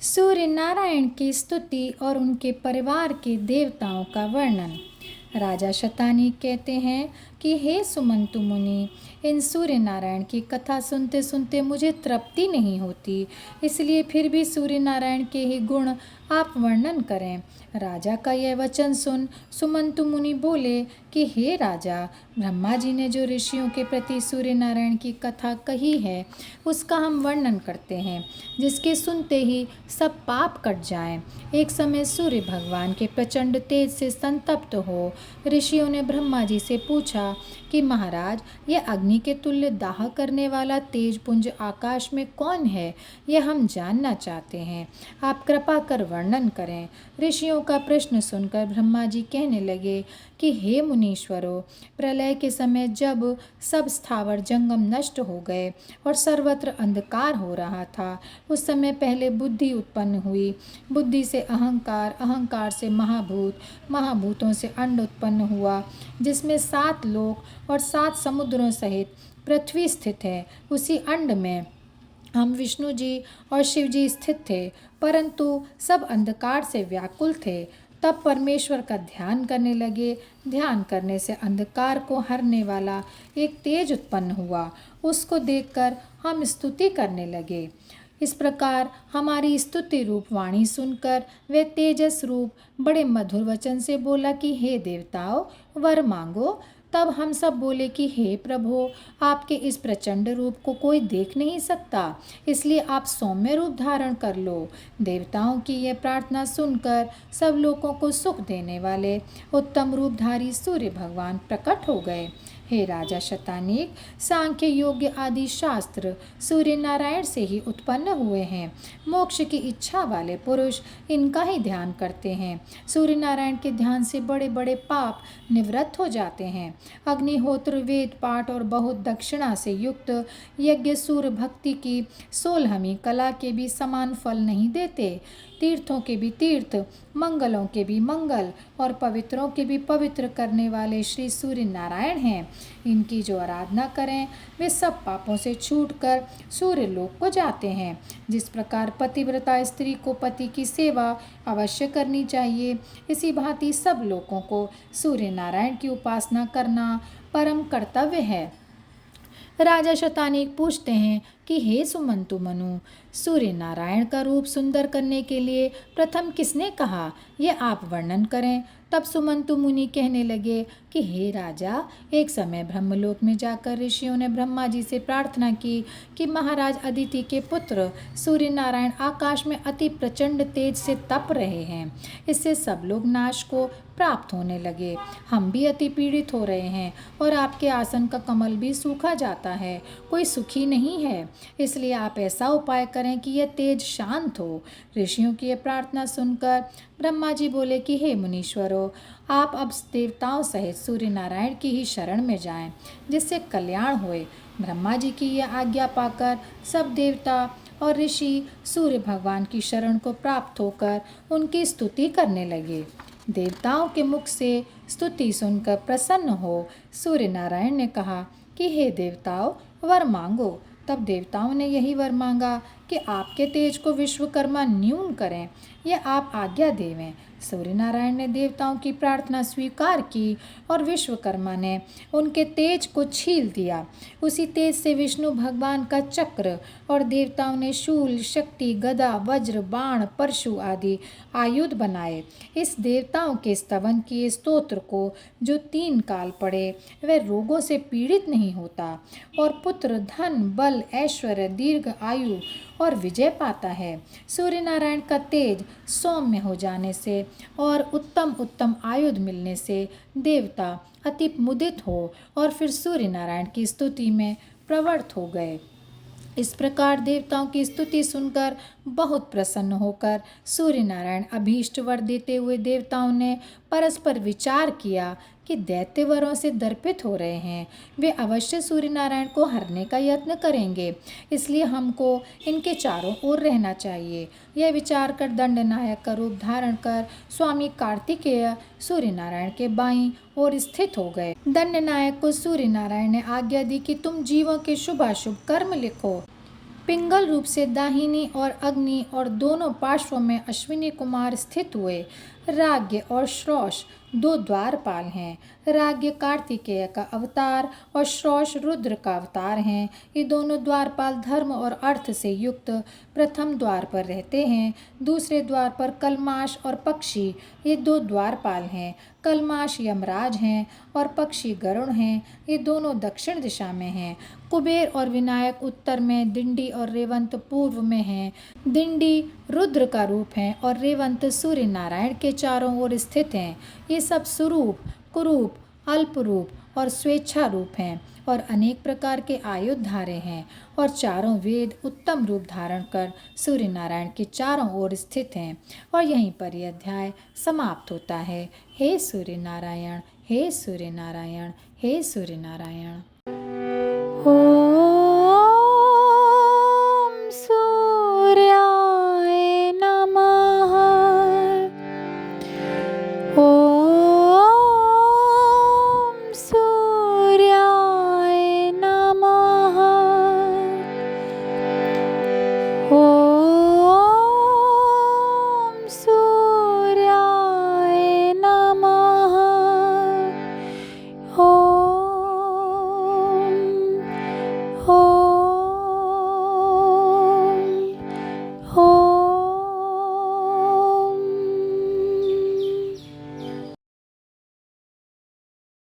सूर्य नारायण की स्तुति और उनके परिवार के देवताओं का वर्णन। राजा शतानी कहते हैं कि हे सुमंतु मुनि, इन सूर्य नारायण की कथा सुनते सुनते मुझे तृप्ति नहीं होती, इसलिए फिर भी सूर्य नारायण के ही गुण आप वर्णन करें। राजा का यह वचन सुन सुमंतु मुनि बोले कि हे राजा, ब्रह्मा जी ने जो ऋषियों के प्रति सूर्य नारायण की कथा कही है उसका हम वर्णन करते हैं, जिसके सुनते ही सब पाप कट जाएं। एक समय सूर्य भगवान के प्रचंड तेज से संतप्त हो ऋषियों ने ब्रह्मा जी से पूछा कि महाराज, यह अग्नि के तुल्य दाह करने वाला तेज पुंज आकाश में कौन है, यह हम जानना चाहते हैं। आप कृपा कर वर्णन करें। ऋषियों का प्रश्न सुनकर ब्रह्मा जी कहने लगे कि हे मुनीश्वरों, प्रलय के समय जब सब स्थावर जंगम नष्ट हो गए और सर्वत्र अंधकार हो रहा था, उस समय पहले बुद्धि उत्पन्न हुई। बुद्धि से अहंकार, अहंकार से महाभूत, महाभूतों से अंड उत्पन्न हुआ, जिसमें 7 लोक और 7 समुद्रों सहित पृथ्वी स्थित है। उसी अंड में हम विष्णु जी और शिव जी स्थित थे, परंतु सब अंधकार से व्याकुल थे। तब परमेश्वर का ध्यान करने लगे। ध्यान करने से अंधकार को हरने वाला एक तेज उत्पन्न हुआ। उसको देखकर हम स्तुति करने लगे। इस प्रकार हमारी स्तुति रूप वाणी सुनकर वे तेजस रूप बड़े मधुर वचन से बोला कि हे देवताओं, वर मांगो। तब हम सब बोले कि हे प्रभु, आपके इस प्रचंड रूप को कोई देख नहीं सकता, इसलिए आप सौम्य रूप धारण कर लो। देवताओं की यह प्रार्थना सुनकर सब लोगों को सुख देने वाले उत्तम रूपधारी सूर्य भगवान प्रकट हो गए। हे राजा शतानीक, सांख्य योग्य आदि शास्त्र सूर्य नारायण से ही उत्पन्न हुए हैं। मोक्ष की इच्छा वाले पुरुष इनका ही ध्यान करते हैं। सूर्य नारायण के ध्यान से बड़े बड़े पाप निवृत्त हो जाते हैं। अग्निहोत्र, वेद पाठ और बहुत दक्षिणा से युक्त यज्ञ सूर्य भक्ति की 16वीं कला के भी समान फल नहीं देते। तीर्थों के भी तीर्थ, मंगलों के भी मंगल और पवित्रों के भी पवित्र करने वाले श्री सूर्य नारायण हैं। इनकी जो आराधना करें वे सब पापों से छूटकर सूर्य लोक को जाते हैं। जिस प्रकार पतिव्रता स्त्री को पति की सेवा अवश्य करनी चाहिए, इसी भांति सब लोगों को सूर्य नारायण की उपासना करना परम कर्तव्य है। राजा शतानीक पूछते हैं कि हे सुमंतु मनु, सूर्य नारायण का रूप सुंदर करने के लिए प्रथम किसने कहा, यह आप वर्णन करें। तब सुमंतु मुनि कहने लगे कि हे राजा, एक समय ब्रह्मलोक में जाकर ऋषियों ने ब्रह्मा जी से प्रार्थना की कि महाराज अदिति के पुत्र सूर्य नारायण आकाश में अति प्रचंड तेज से तप रहे हैं। इससे सब लोग नाश को प्राप्त होने लगे। हम भी अति पीड़ित हो रहे हैं और आपके आसन का कमल भी सूखा जाता है, कोई सुखी नहीं है। इसलिए आप ऐसा उपाय करें कि यह तेज शांत हो। ऋषियों की यह प्रार्थना सुनकर ब्रह्मा जी बोले कि हे मुनीश्वरों, आप अब देवताओं सहित सूर्य नारायण की ही शरण में जाएं, जिससे कल्याण होए। ब्रह्मा जी की यह आज्ञा पाकर सब देवता और ऋषि सूर्य भगवान की शरण को प्राप्त होकर उनकी स्तुति करने लगे। देवताओं के मुख से स्तुति सुनकर प्रसन्न हो सूर्य नारायण ने कहा कि हे देवताओं, वर मांगो। तब देवताओं ने यही वर मांगा कि आपके तेज को विश्वकर्मा न्यून करें, यह आप आज्ञा देवें। सूर्य नारायण ने देवताओं की प्रार्थना स्वीकार की और विश्वकर्मा ने उनके तेज को छील दिया। उसी तेज से विष्णु भगवान का चक्र और देवताओं ने शूल, शक्ति, गदा, वज्र, बाण, परशु आदि आयुध बनाए। इस देवताओं के स्तवन किए स्तोत्र को जो 3 काल पढ़े वह रोगों से पीड़ित नहीं होता और पुत्र, धन, बल, ऐश्वर्य, दीर्घ आयु और विजय पाता है। सूर्य नारायण का तेज सौम्य हो जाने से और उत्तम उत्तम आयुध मिलने से देवता अति मुदित हो और फिर सूर्य नारायण की स्तुति में प्रवृत्त हो गए। इस प्रकार देवताओं की स्तुति सुनकर बहुत प्रसन्न होकर सूर्य नारायण अभीष्ट वर देते हुए देवताओं ने परस्पर विचार किया कि दैत्य वरों से दर्पित हो रहे हैं, वे अवश्य सूर्य नारायण को हरने का यत्न करेंगे, इसलिए हमको इनके चारों ओर रहना चाहिए। यह विचार कर दंडनायक का रूप धारण कर स्वामी कार्तिकेय सूर्य नारायण के बाईं ओर स्थित हो गए। दंडनायक को सूर्य नारायण ने आज्ञा दी कि तुम जीवों के शुभाशुभ कर्म लिखो। पिंगल रूप से दाहिनी और अग्नि और दोनों पार्श्वों में अश्विनी कुमार स्थित हुए। राज्ञ और श्रोष दो द्वारपाल हैं। राज्ञ कार्तिकेय का अवतार और श्रोष रुद्र का अवतार हैं। ये दोनों द्वारपाल धर्म और अर्थ से युक्त प्रथम द्वार पर रहते हैं। दूसरे द्वार पर कलमाश और पक्षी ये दो द्वारपाल हैं। कलमाश यमराज हैं और पक्षी गरुड़ हैं। ये दोनों दक्षिण दिशा में हैं। कुबेर और विनायक उत्तर में, दिंडी और रेवंत पूर्व में हैं। दिंडी रुद्र का रूप है और रेवंत सूर्य नारायण के चारों ओर स्थित हैं। ये सब सुरूप, कुरूप, अल्प रूप और स्वेच्छा रूप हैं और अनेक प्रकार के आयुधारे हैं और चारों वेद उत्तम रूप धारण कर सूर्य नारायण के चारों ओर स्थित हैं। और यहीं पर यह अध्याय समाप्त होता है। हे सूर्य नारायण, हे सूर्य नारायण, हे सूर्य नारायण।